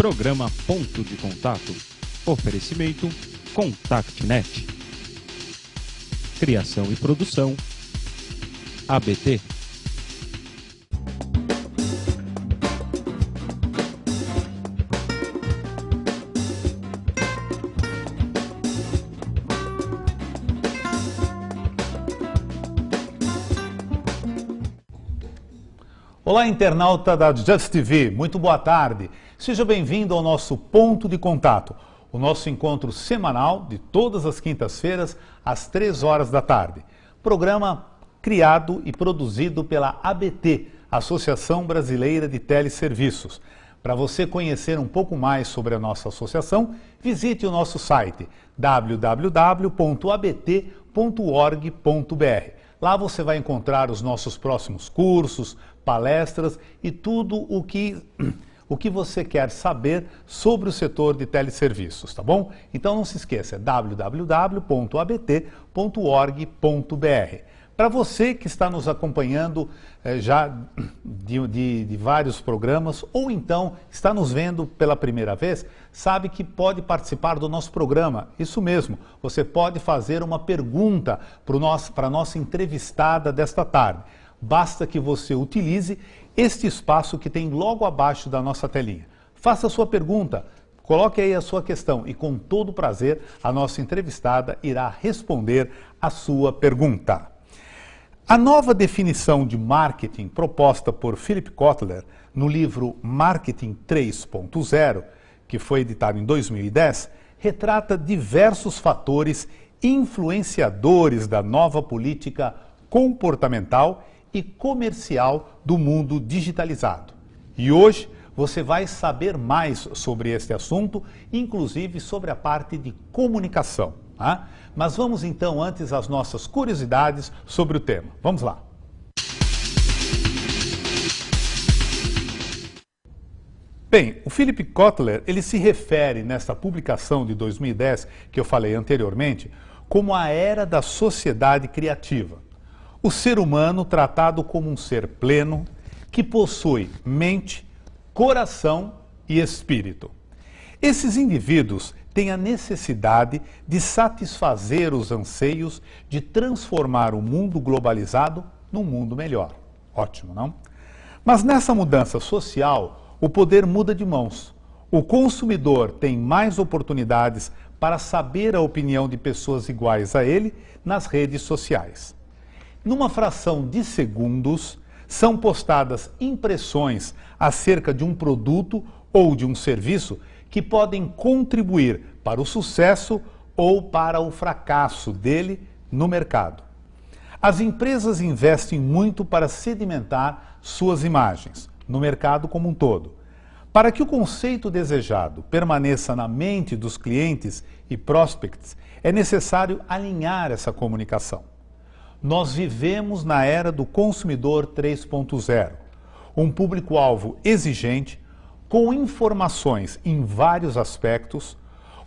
Programa Ponto de Contato. Oferecimento ContactNet. Criação e produção ABT. Olá, internauta da Just TV, muito boa tarde. Seja bem-vindo ao nosso Ponto de Contato, o nosso encontro semanal de todas as quintas-feiras, às 3 horas da tarde. Programa criado e produzido pela ABT, Associação Brasileira de Teleserviços. Para você conhecer um pouco mais sobre a nossa associação, visite o nosso site www.abt.org.br. Lá você vai encontrar os nossos próximos cursos, palestras e tudo o que você quer saber sobre o setor de teleserviços, tá bom? Então não se esqueça, www.abt.org.br. Para você que está nos acompanhando já de vários programas ou então está nos vendo pela primeira vez, sabe que pode participar do nosso programa. Isso mesmo, você pode fazer uma pergunta para a nossa entrevistada desta tarde. Basta que você utilize este espaço que tem logo abaixo da nossa telinha. Faça a sua pergunta, coloque aí a sua questão e com todo prazer a nossa entrevistada irá responder a sua pergunta. A nova definição de marketing proposta por Philip Kotler no livro Marketing 3.0, que foi editado em 2010, retrata diversos fatores influenciadores da nova política comportamental e comercial do mundo digitalizado. E hoje você vai saber mais sobre este assunto, inclusive sobre a parte de comunicação. Tá? Mas vamos então antes às nossas curiosidades sobre o tema. Vamos lá. Bem, o Philip Kotler, ele se refere nesta publicação de 2010, que eu falei anteriormente, como a era da sociedade criativa. O ser humano tratado como um ser pleno, que possui mente, coração e espírito. Esses indivíduos têm a necessidade de satisfazer os anseios de transformar o mundo globalizado num mundo melhor. Ótimo, não? Mas nessa mudança social, o poder muda de mãos. O consumidor tem mais oportunidades para saber a opinião de pessoas iguais a ele nas redes sociais. Numa fração de segundos, são postadas impressões acerca de um produto ou de um serviço que podem contribuir para o sucesso ou para o fracasso dele no mercado. As empresas investem muito para sedimentar suas imagens, no mercado como um todo. Para que o conceito desejado permaneça na mente dos clientes e prospects, é necessário alinhar essa comunicação. Nós vivemos na era do consumidor 3.0, um público-alvo exigente, com informações em vários aspectos.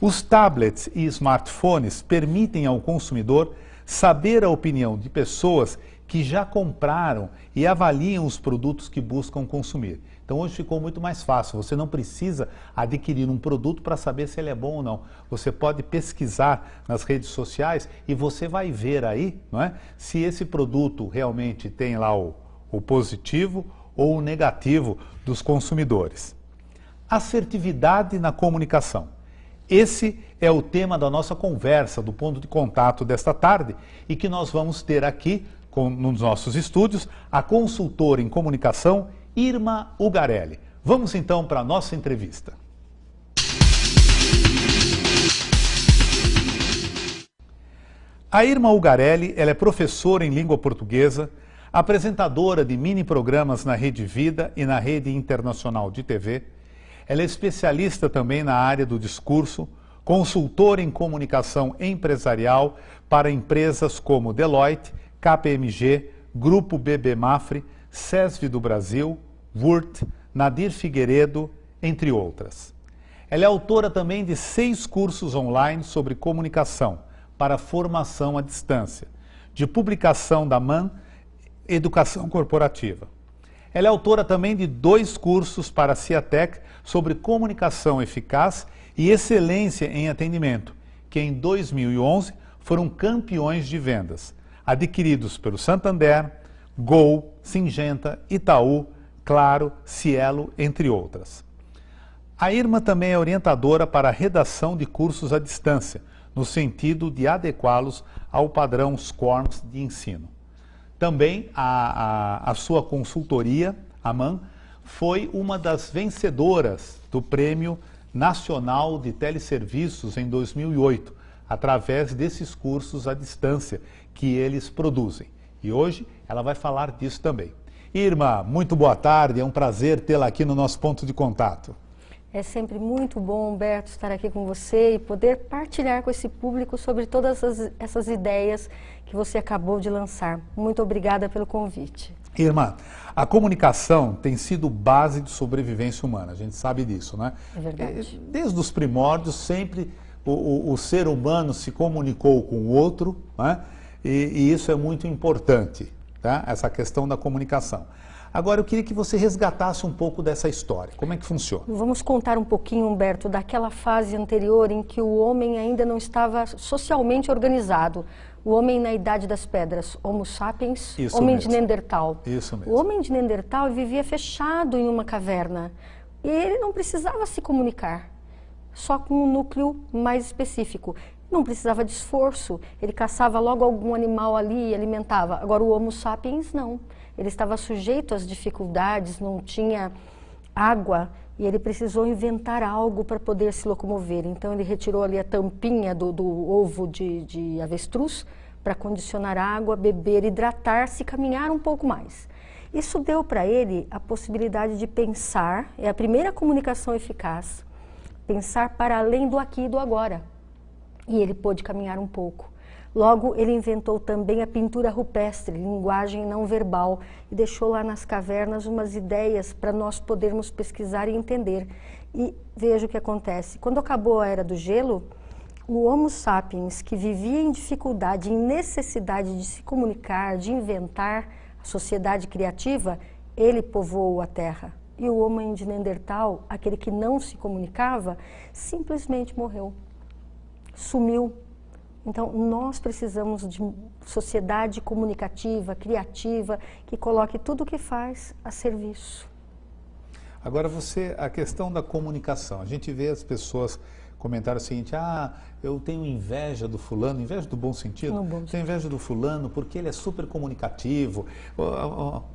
Os tablets e smartphones permitem ao consumidor saber a opinião de pessoas que já compraram e avaliam os produtos que buscam consumir. Então hoje ficou muito mais fácil, você não precisa adquirir um produto para saber se ele é bom ou não. Você pode pesquisar nas redes sociais e você vai ver aí, não é, se esse produto realmente tem lá o positivo ou o negativo dos consumidores. Assertividade na comunicação. Esse é o tema da nossa conversa, do ponto de contato desta tarde, e que nós vamos ter aqui, nos nossos estúdios, a consultora em comunicação, Irma Ugarelli. Vamos então para a nossa entrevista. A Irma Ugarelli, ela é professora em língua portuguesa, apresentadora de mini-programas na Rede Vida e na Rede Internacional de TV. Ela é especialista também na área do discurso, consultora em comunicação empresarial para empresas como Deloitte, KPMG, Grupo BB Mafre, SESV do Brasil, Wurt, Nadir Figueiredo, entre outras. Ela é autora também de 6 cursos online sobre comunicação para formação à distância, de publicação da MAN, Educação Corporativa. Ela é autora também de 2 cursos para a Ciatec sobre comunicação eficaz e excelência em atendimento, que em 2011 foram campeões de vendas, adquiridos pelo Santander, Gol, Singenta, Itaú, Claro, Cielo, entre outras. A Irma também é orientadora para a redação de cursos à distância, no sentido de adequá-los ao padrão SCORMS de ensino. Também a sua consultoria, a MAN, foi uma das vencedoras do Prêmio Nacional de Teleserviços em 2008, através desses cursos à distância que eles produzem. E hoje ela vai falar disso também. Irma, muito boa tarde, é um prazer tê-la aqui no nosso ponto de contato. É sempre muito bom, Humberto, estar aqui com você e poder partilhar com esse público sobre todas essas ideias que você acabou de lançar. Muito obrigada pelo convite. Irma, a comunicação tem sido base de sobrevivência humana, a gente sabe disso, né? É verdade. Desde os primórdios, sempre o ser humano se comunicou com o outro, né? E isso é muito importante, tá? Essa questão da comunicação. Agora, eu queria que você resgatasse um pouco dessa história. Como é que funciona? Vamos contar um pouquinho, Humberto, daquela fase anterior em que o homem ainda não estava socialmente organizado. O homem na Idade das Pedras, Homo sapiens, Isso homem mesmo. de Neandertal. Isso mesmo. O homem de Neandertal vivia fechado em uma caverna e ele não precisava se comunicar, só com um núcleo mais específico. Não precisava de esforço, ele caçava logo algum animal ali e alimentava. Agora o Homo sapiens não. Ele estava sujeito às dificuldades, não tinha água e ele precisou inventar algo para poder se locomover. Então ele retirou ali a tampinha do ovo de avestruz para condicionar água, beber, hidratar-se e caminhar um pouco mais. Isso deu para ele a possibilidade de pensar, é a primeira comunicação eficaz, pensar para além do aqui e do agora. E ele pôde caminhar um pouco. Logo, ele inventou também a pintura rupestre, linguagem não verbal, e deixou lá nas cavernas umas ideias para nós podermos pesquisar e entender. E veja o que acontece. Quando acabou a Era do Gelo, o Homo sapiens, que vivia em dificuldade, em necessidade de se comunicar, de inventar a sociedade criativa, ele povoou a Terra. E o homem de Neandertal, aquele que não se comunicava, simplesmente morreu, sumiu. Então, nós precisamos de sociedade comunicativa, criativa, que coloque tudo o que faz a serviço. Agora, a questão da comunicação, a gente vê as pessoas comentarem o seguinte, eu tenho inveja do fulano, inveja do bom sentido, tenho inveja do fulano porque ele é super comunicativo,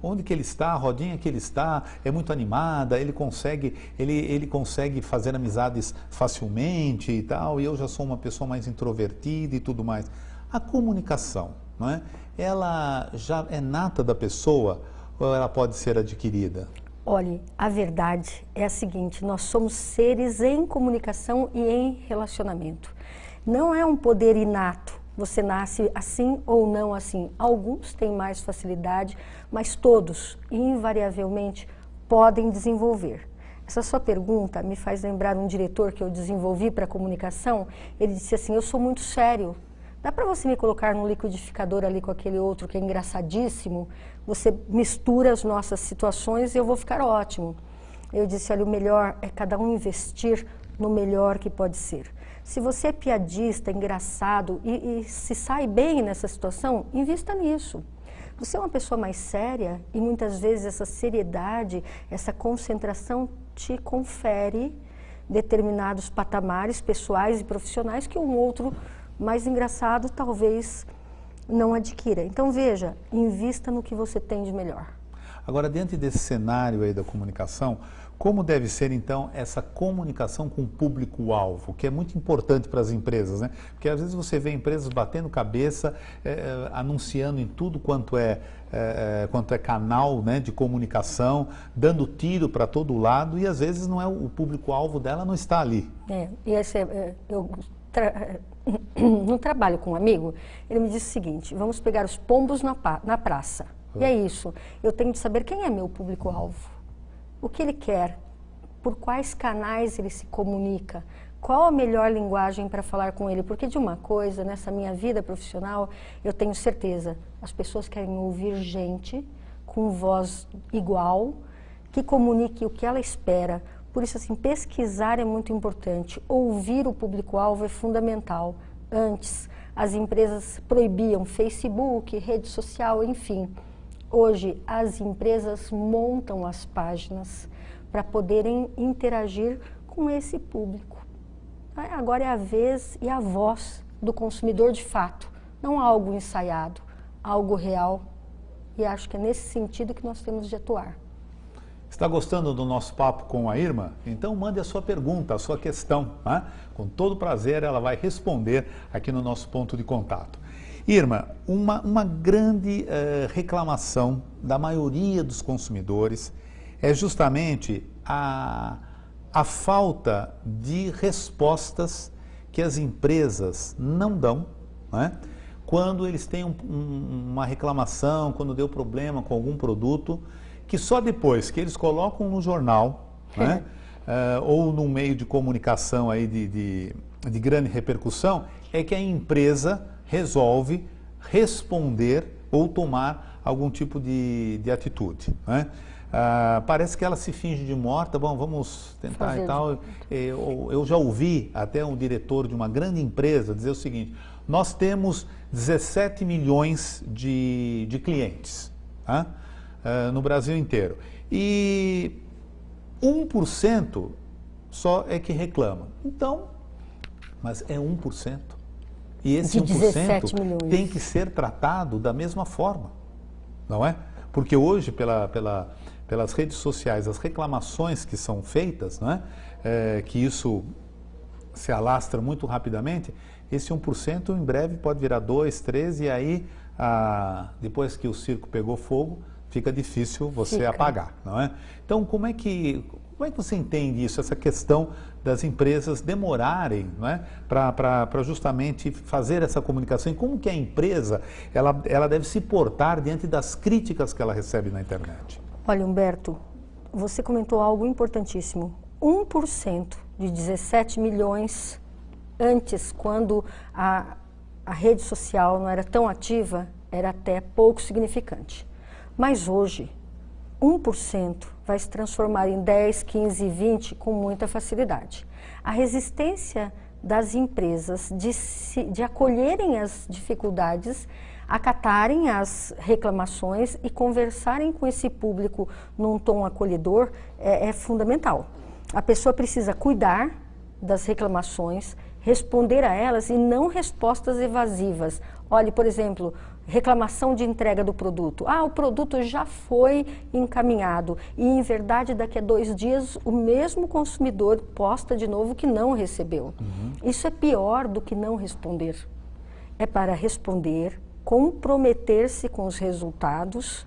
onde que ele está, a rodinha que ele está é muito animada, ele consegue fazer amizades facilmente e tal, e eu já sou uma pessoa mais introvertida e tudo mais. A comunicação, não é? Ela já é nata da pessoa ou ela pode ser adquirida? Olhe, a verdade é a seguinte, nós somos seres em comunicação e em relacionamento. Não é um poder inato, você nasce assim ou não assim. Alguns têm mais facilidade, mas todos, invariavelmente, podem desenvolver. Essa sua pergunta me faz lembrar um diretor que eu desenvolvi para a comunicação. Ele disse assim, eu sou muito sério. Dá para você me colocar no liquidificador ali com aquele outro que é engraçadíssimo? Você mistura as nossas situações e eu vou ficar ótimo. Eu disse, olha, o melhor é cada um investir no melhor que pode ser. Se você é piadista, engraçado e se sai bem nessa situação, invista nisso. Você é uma pessoa mais séria e muitas vezes essa seriedade, essa concentração te confere determinados patamares pessoais e profissionais que um outro mais engraçado talvez não adquira. Então veja, invista no que você tem de melhor. Agora, dentro desse cenário aí da comunicação, como deve ser então essa comunicação com o público-alvo, que é muito importante para as empresas, né? Porque às vezes você vê empresas batendo cabeça, anunciando em tudo quanto é canal, né, de comunicação, dando tiro para todo lado e às vezes não é o público-alvo dela não está ali. No trabalho com um amigo, ele me disse o seguinte, vamos pegar os pombos na praça. E é isso, eu tenho de saber quem é meu público-alvo, o que ele quer, por quais canais ele se comunica, qual a melhor linguagem para falar com ele, porque de uma coisa, nessa minha vida profissional, eu tenho certeza, as pessoas querem ouvir gente com voz igual, que comunique o que ela espera. Por isso, assim, pesquisar é muito importante. Ouvir o público-alvo é fundamental. Antes, as empresas proibiam Facebook, rede social, enfim. Hoje, as empresas montam as páginas para poderem interagir com esse público. Agora é a vez e a voz do consumidor de fato, não algo ensaiado, algo real. E acho que é nesse sentido que nós temos de atuar. Está gostando do nosso papo com a Irma? Então mande a sua pergunta, a sua questão. Né? Com todo prazer ela vai responder aqui no nosso ponto de contato. Irma, uma grande reclamação da maioria dos consumidores é justamente a falta de respostas que as empresas não dão, né? Quando eles têm uma reclamação, quando deu problema com algum produto, que só depois que eles colocam no jornal, né? Ou num meio de comunicação aí de grande repercussão, é que a empresa resolve responder ou tomar algum tipo de atitude, né? Parece que ela se finge de morta, bom, vamos tentar e tal. Eu já ouvi até um diretor de uma grande empresa dizer o seguinte: nós temos 17 milhões de clientes, tá? No Brasil inteiro. E 1% só é que reclama. Então, mas é 1%. E esse 1% tem que ser tratado da mesma forma, não é? Porque hoje, pelas redes sociais, as reclamações que são feitas, né, que isso se alastra muito rapidamente, esse 1% em breve pode virar 2, 3, e aí, depois que o circo pegou fogo, fica difícil você apagar, não é? Então, como é que você entende isso, essa questão das empresas demorarem, não é, para justamente fazer essa comunicação? E como que a empresa ela deve se portar diante das críticas que ela recebe na internet? Olha, Humberto, você comentou algo importantíssimo. 1% de 17 milhões antes, quando a rede social não era tão ativa, era até pouco significante. Mas hoje, 1% vai se transformar em 10, 15, 20 com muita facilidade. A resistência das empresas de acolherem as dificuldades, acatarem as reclamações e conversarem com esse público num tom acolhedor é fundamental. A pessoa precisa cuidar das reclamações, responder a elas e não respostas evasivas. Olhe, por exemplo, reclamação de entrega do produto. O produto já foi encaminhado e, em verdade, daqui a 2 dias o mesmo consumidor posta de novo que não recebeu. Isso é pior do que não responder. É para responder, comprometer-se com os resultados,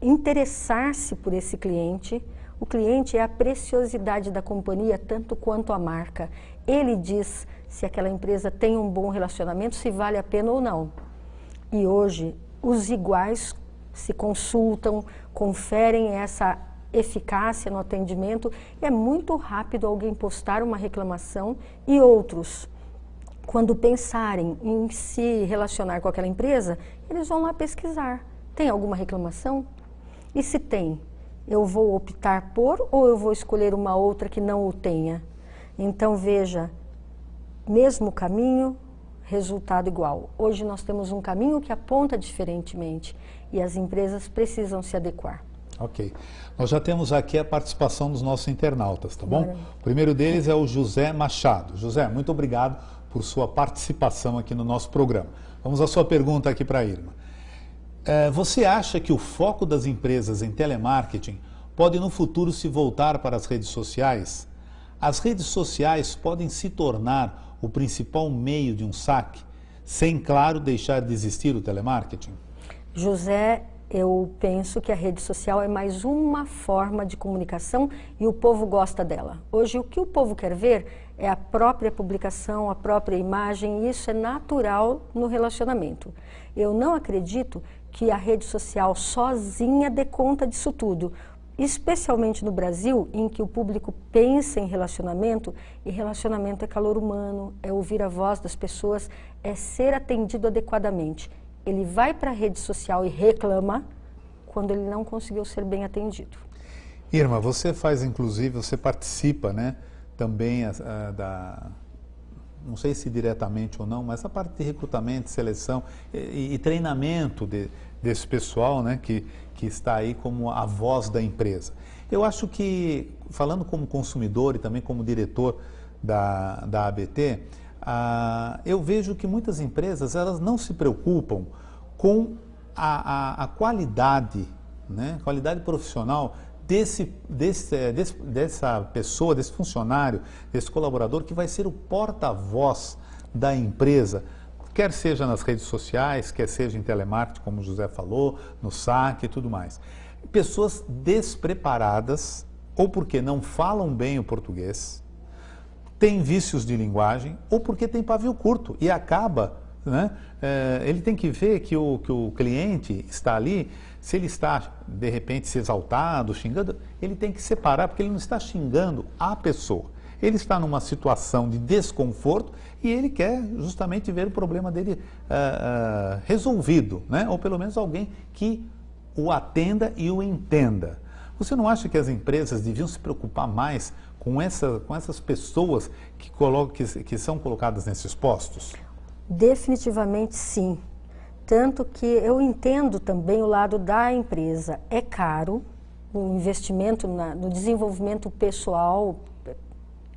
interessar-se por esse cliente. O cliente é a preciosidade da companhia, tanto quanto a marca. Ele diz se aquela empresa tem um bom relacionamento, se vale a pena ou não. E hoje, os iguais se consultam, conferem essa eficácia no atendimento. É muito rápido alguém postar uma reclamação e outros, quando pensarem em se relacionar com aquela empresa, eles vão lá pesquisar. Tem alguma reclamação? E se tem, eu vou optar por ou eu vou escolher uma outra que não o tenha? Então, veja, mesmo caminho, resultado igual. Hoje nós temos um caminho que aponta diferentemente e as empresas precisam se adequar. Ok. Nós já temos aqui a participação dos nossos internautas, tá bom? Maravilha. O primeiro deles é o José Machado. José, muito obrigado por sua participação aqui no nosso programa. Vamos à sua pergunta aqui para a Irma. Você acha que o foco das empresas em telemarketing pode no futuro se voltar para as redes sociais? As redes sociais podem se tornar o principal meio de um saque, sem, claro, deixar de existir o telemarketing? José, eu penso que a rede social é mais uma forma de comunicação e o povo gosta dela. Hoje, o que o povo quer ver é a própria publicação, a própria imagem, e isso é natural no relacionamento. Eu não acredito que a rede social sozinha dê conta disso tudo, especialmente no Brasil, em que o público pensa em relacionamento, e relacionamento é calor humano, é ouvir a voz das pessoas, é ser atendido adequadamente. Ele vai para a rede social e reclama quando ele não conseguiu ser bem atendido. Irma, você faz, inclusive, você participa, né, também não sei se diretamente ou não, mas a parte de recrutamento, seleção e treinamento desse pessoal, né, que está aí como a voz da empresa. Eu acho que, falando como consumidor e também como diretor da ABT, eu vejo que muitas empresas elas não se preocupam com a qualidade, né, qualidade profissional dessa pessoa, desse funcionário, desse colaborador que vai ser o porta-voz da empresa, quer seja nas redes sociais, quer seja em telemarketing, como o José falou, no saque e tudo mais. Pessoas despreparadas, ou porque não falam bem o português, têm vícios de linguagem, ou porque tem pavio curto e acaba, né, ele tem que ver que o cliente está ali. Se ele está, de repente, se exaltado, xingando, ele tem que separar, porque ele não está xingando a pessoa. Ele está numa situação de desconforto e ele quer justamente ver o problema dele resolvido, né? Ou pelo menos alguém que o atenda e o entenda. Você não acha que as empresas deviam se preocupar mais com essas pessoas que são colocadas nesses postos? Definitivamente sim. Tanto que eu entendo também o lado da empresa. É caro o investimento no desenvolvimento pessoal,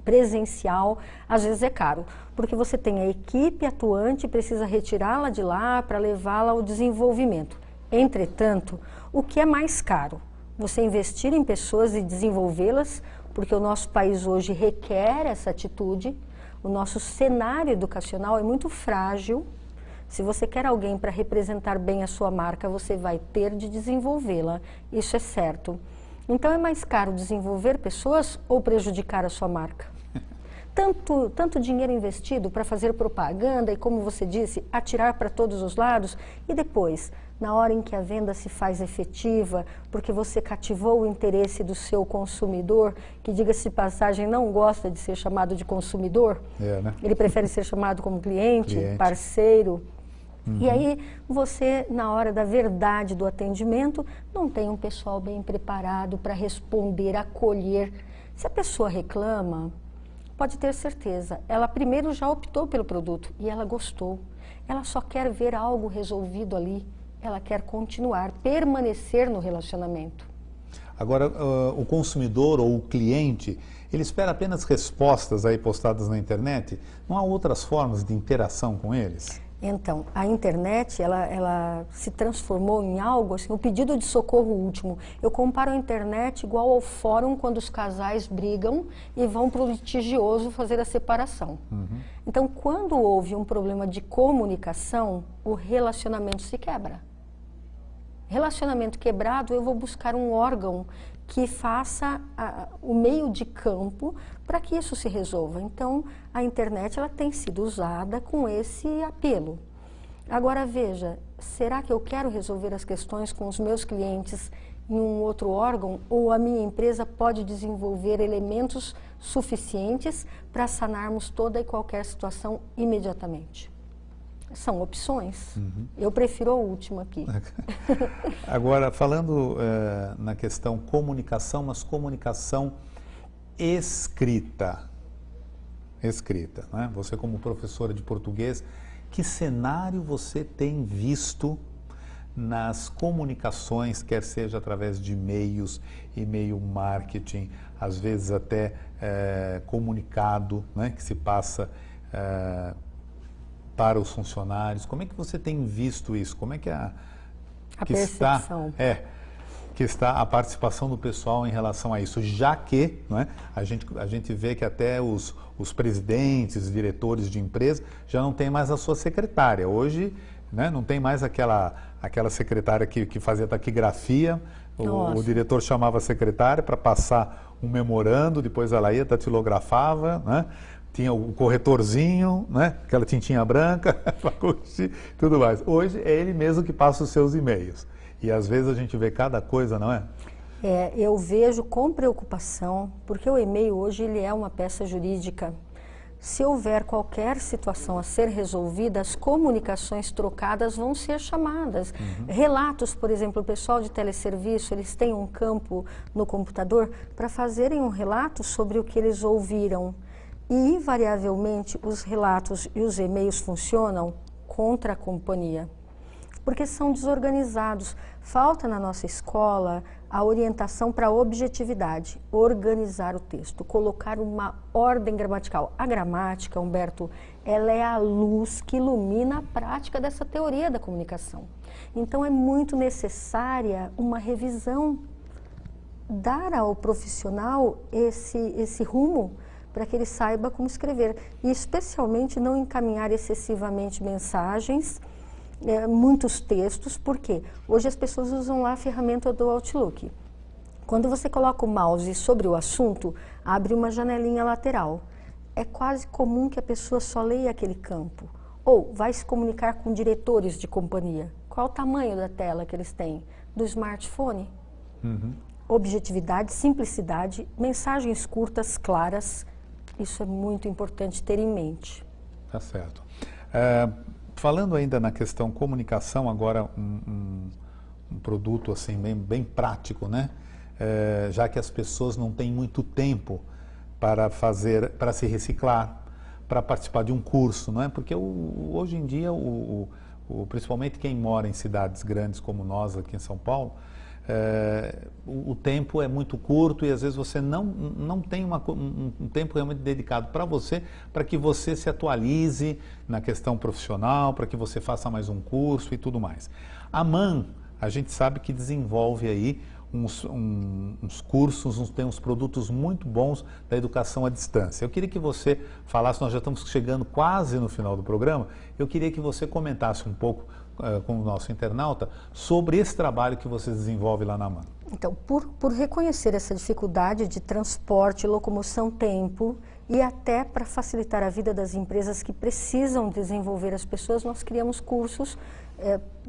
presencial, às vezes é caro, porque você tem a equipe atuante e precisa retirá-la de lá para levá-la ao desenvolvimento. Entretanto, o que é mais caro? Você investir em pessoas e desenvolvê-las, porque o nosso país hoje requer essa atitude, o nosso cenário educacional é muito frágil. Se você quer alguém para representar bem a sua marca, você vai ter de desenvolvê-la, isso é certo. Então é mais caro desenvolver pessoas ou prejudicar a sua marca? Tanto dinheiro investido para fazer propaganda e, como você disse, atirar para todos os lados, e depois, na hora em que a venda se faz efetiva, porque você cativou o interesse do seu consumidor, que, diga-se de passagem, não gosta de ser chamado de consumidor, né? Ele prefere ser chamado como cliente. Parceiro. E aí você, na hora da verdade do atendimento, não tem um pessoal bem preparado para responder, acolher. Se a pessoa reclama, pode ter certeza, ela primeiro já optou pelo produto e ela gostou. Ela só quer ver algo resolvido ali, ela quer continuar, permanecer no relacionamento. Agora, o consumidor ou o cliente, ele espera apenas respostas aí postadas na internet? Não há outras formas de interação com eles? Então, a internet, ela se transformou em algo, assim, o pedido de socorro último. Eu comparo a internet igual ao fórum quando os casais brigam e vão para o litigioso fazer a separação. Então, quando houve um problema de comunicação, o relacionamento se quebra. Relacionamento quebrado, eu vou buscar um órgão que faça o meio de campo para que isso se resolva. Então, a internet ela tem sido usada com esse apelo. Agora, veja, será que eu quero resolver as questões com os meus clientes em um outro órgão, ou a minha empresa pode desenvolver elementos suficientes para sanarmos toda e qualquer situação imediatamente? São opções. Eu prefiro a última aqui. Agora, falando na questão comunicação, mas comunicação escrita. Né? Você, como professora de português, que cenário você tem visto nas comunicações, quer seja através de e-mails, e-mail marketing, às vezes até comunicado, né, que se passa para os funcionários? Como é que você tem visto isso? Como é que está a participação do pessoal em relação a isso? Já que, né, a gente vê que até os presidentes, diretores de empresa já não tem mais a sua secretária. Hoje, né, não tem mais aquela secretária que fazia taquigrafia, o diretor chamava a secretária para passar um memorando, depois ela ia, datilografava, né? Tinha o corretorzinho, né? Aquela tintinha branca, tudo mais. Hoje é ele mesmo que passa os seus e-mails. E às vezes a gente vê cada coisa, não é? Eu vejo com preocupação, porque o e-mail hoje ele é uma peça jurídica. se houver qualquer situação a ser resolvida, as comunicações trocadas vão ser chamadas. Relatos, por exemplo, o pessoal de teleserviço, eles têm um campo no computador para fazerem um relato sobre o que eles ouviram. E, invariavelmente, os relatos e os e-mails funcionam contra a companhia, porque são desorganizados. Falta na nossa escola a orientação para a objetividade, organizar o texto, colocar uma ordem gramatical. A gramática, Humberto, ela é a luz que ilumina a prática dessa teoria da comunicação. Então é muito necessária uma revisão, dar ao profissional esse rumo para que ele saiba como escrever. E especialmente não encaminhar excessivamente mensagens, muitos textos, porque hoje as pessoas usam lá a ferramenta do Outlook. Quando você coloca o mouse sobre o assunto, abre uma janelinha lateral. É quase comum que a pessoa só leia aquele campo. Ou vai se comunicar com diretores de companhia. Qual o tamanho da tela que eles têm? Do smartphone? Objetividade, simplicidade, mensagens curtas, claras. Isso é muito importante ter em mente. Tá certo. Falando ainda na questão comunicação, agora um produto assim bem prático, né? Já que as pessoas não têm muito tempo para se reciclar, para participar de um curso, não é? Porque hoje em dia, principalmente quem mora em cidades grandes como nós aqui em São Paulo, o tempo é muito curto e às vezes você não tem um tempo realmente dedicado para você, para que você se atualize na questão profissional, para que você faça mais um curso e tudo mais. A MAN, a gente sabe que desenvolve aí uns cursos, tem uns produtos muito bons da educação à distância. Eu queria que você falasse, nós já estamos chegando quase no final do programa, eu queria que você comentasse um pouco com o nosso internauta sobre esse trabalho que você desenvolve lá na MAN. Então, por reconhecer essa dificuldade de transporte, locomoção, tempo e até para facilitar a vida das empresas que precisam desenvolver as pessoas, nós criamos cursos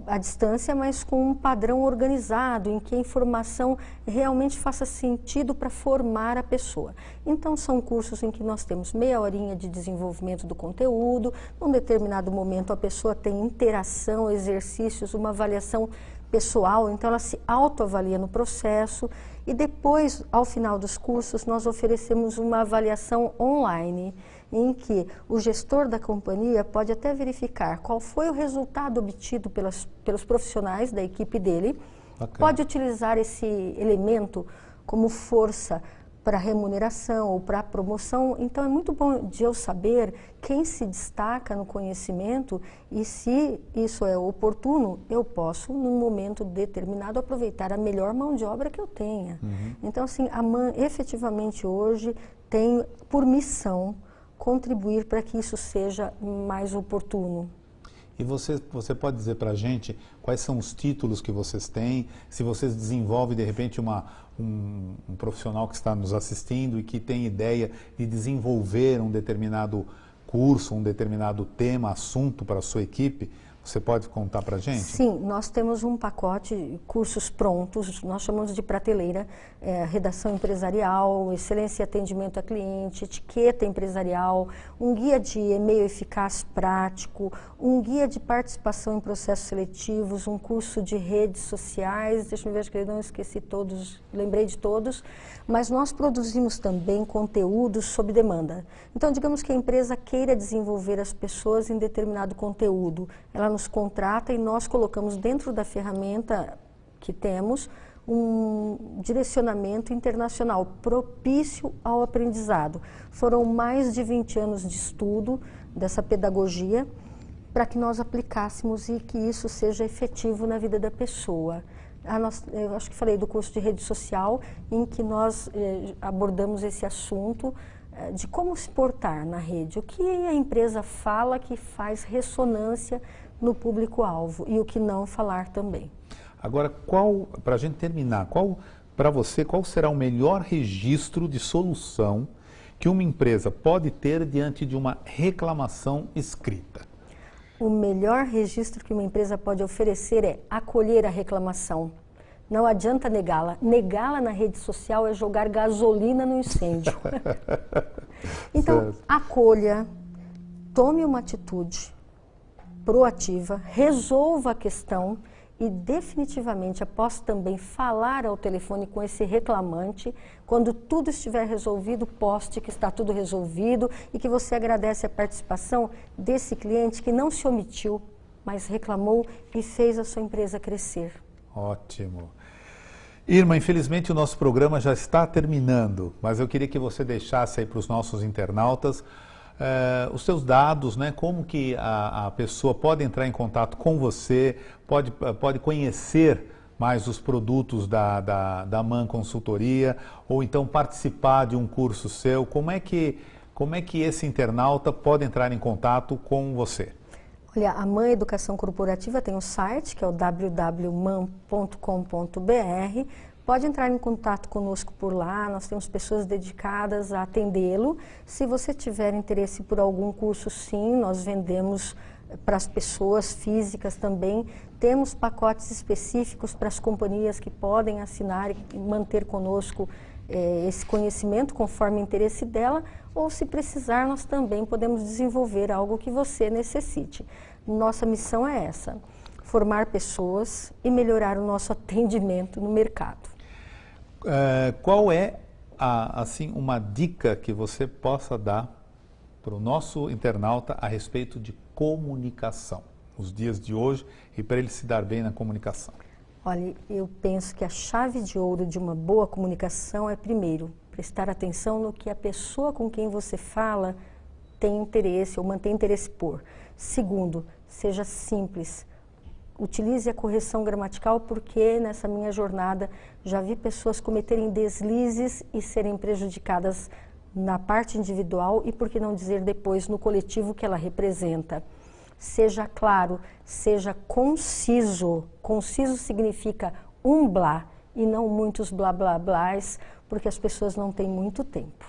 à distância, mas com um padrão organizado, em que a informação realmente faça sentido para formar a pessoa. Então, são cursos em que nós temos meia horinha de desenvolvimento do conteúdo, num determinado momento a pessoa tem interação, exercícios, uma avaliação pessoal, então ela se autoavalia no processo e depois, ao final dos cursos, nós oferecemos uma avaliação online, em que o gestor da companhia pode até verificar qual foi o resultado obtido pelos profissionais da equipe dele, pode utilizar esse elemento como força para remuneração ou para promoção. Então é muito bom de eu saber quem se destaca no conhecimento e se isso é oportuno, eu posso, num momento determinado, aproveitar a melhor mão de obra que eu tenha. Então, assim, a MAN efetivamente hoje tem por missão contribuir para que isso seja mais oportuno. E você pode dizer para a gente quais são os títulos que vocês têm, se vocês desenvolvem de repente um profissional que está nos assistindo e que tem ideia de desenvolver um determinado curso, um determinado tema, assunto para a sua equipe, você pode contar para a gente? Sim, nós temos um pacote, cursos prontos, nós chamamos de prateleira, redação empresarial, excelência e atendimento a cliente, etiqueta empresarial, um guia de e-mail eficaz prático, um guia de participação em processos seletivos, um curso de redes sociais, deixa eu ver, acho que eu não esqueci todos, lembrei de todos, mas nós produzimos também conteúdos sob demanda. Então, digamos que a empresa queira desenvolver as pessoas em determinado conteúdo, ela nos contrata e nós colocamos dentro da ferramenta que temos um direcionamento internacional propício ao aprendizado. Foram mais de 20 anos de estudo dessa pedagogia para que nós aplicássemos e que isso seja efetivo na vida da pessoa. Eu acho que falei do curso de rede social, em que nós abordamos esse assunto de como se portar na rede, o que a empresa fala que faz ressonância no público-alvo e o que não falar também. Agora, para a gente terminar, para você, qual será o melhor registro de solução que uma empresa pode ter diante de uma reclamação escrita? O melhor registro que uma empresa pode oferecer é acolher a reclamação, Não adianta negá-la. Negá-la na rede social é jogar gasolina no incêndio. Então, acolha, tome uma atitude proativa, resolva a questão e definitivamente, após também falar ao telefone com esse reclamante, quando tudo estiver resolvido, poste que está tudo resolvido e que você agradece a participação desse cliente que não se omitiu, mas reclamou e fez a sua empresa crescer. Ótimo. Irma, infelizmente o nosso programa já está terminando, mas eu queria que você deixasse aí para os nossos internautas os seus dados, né? Como que a pessoa pode entrar em contato com você, pode conhecer mais os produtos da MAN Consultoria, ou então participar de um curso seu. Como é que esse internauta pode entrar em contato com você? Olha, a MAN Educação Corporativa tem um site, que é o www.man.com.br. Pode entrar em contato conosco por lá, nós temos pessoas dedicadas a atendê-lo. Se você tiver interesse por algum curso, sim, nós vendemos para as pessoas físicas também. Temos pacotes específicos para as companhias que podem assinar e manter conosco esse conhecimento conforme o interesse dela, ou se precisar, nós também podemos desenvolver algo que você necessite. Nossa missão é essa, formar pessoas e melhorar o nosso atendimento no mercado. Qual é, assim, uma dica que você possa dar para o nosso internauta a respeito de comunicação, nos dias de hoje, e para ele se dar bem na comunicação? Olha, eu penso que a chave de ouro de uma boa comunicação é, primeiro, prestar atenção no que a pessoa com quem você fala tem interesse ou mantém interesse por. Segundo, seja simples. Utilize a correção gramatical, porque nessa minha jornada já vi pessoas cometerem deslizes e serem prejudicadas na parte individual e, por que não dizer depois, no coletivo que ela representa. Seja claro, seja conciso. Conciso significa um blá e não muitos blá blá blás, porque as pessoas não têm muito tempo.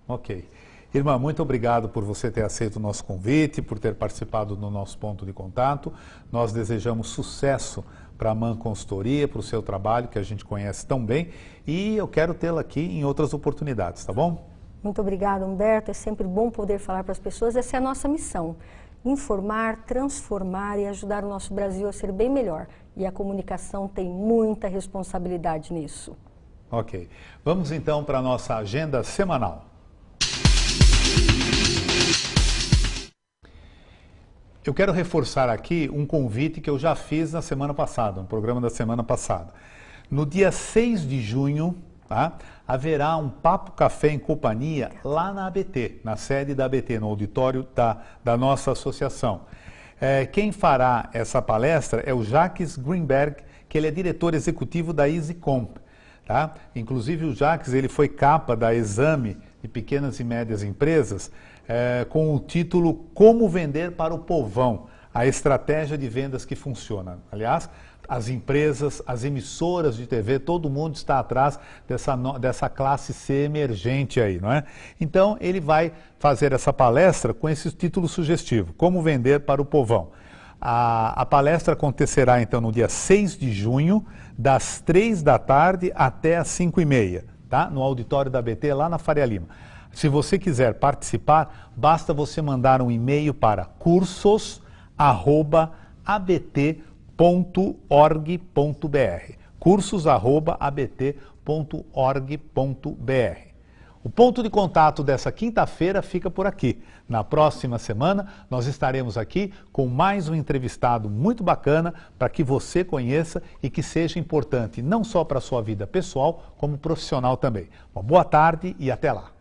Ok. Irmã, muito obrigado por você ter aceito o nosso convite, por ter participado do nosso ponto de contato. Nós desejamos sucesso para a MAN Consultoria, para o seu trabalho, que a gente conhece tão bem, e eu quero tê-la aqui em outras oportunidades, tá bom? Muito obrigada, Humberto. É sempre bom poder falar para as pessoas. Essa é a nossa missão. Informar, transformar e ajudar o nosso Brasil a ser bem melhor. E a comunicação tem muita responsabilidade nisso. Ok. Vamos então para a nossa agenda semanal. Eu quero reforçar aqui um convite que eu já fiz na semana passada, no programa da semana passada. No dia 6 de junho, tá, haverá um Papo Café em Companhia lá na ABT, na sede da ABT, no auditório da nossa associação. Quem fará essa palestra é o Jacques Greenberg, que ele é diretor executivo da EasyComp. Tá? Inclusive o Jacques, ele foi capa da Exame de Pequenas e Médias Empresas, com o título Como Vender para o Povão, a estratégia de vendas que funciona. Aliás, as empresas, as emissoras de TV, todo mundo está atrás dessa classe C emergente aí, não é? Então, ele vai fazer essa palestra com esse título sugestivo, Como Vender para o Povão. A palestra acontecerá, então, no dia 6 de junho, das 3 da tarde até as 5h30, tá? No auditório da ABT, lá na Faria Lima. Se você quiser participar, basta você mandar um e-mail para cursos@abt.org.br. cursos@abt.org.br. O ponto de contato dessa quinta-feira fica por aqui. Na próxima semana, nós estaremos aqui com mais um entrevistado muito bacana para que você conheça e que seja importante não só para a sua vida pessoal, como profissional também. Uma boa tarde e até lá.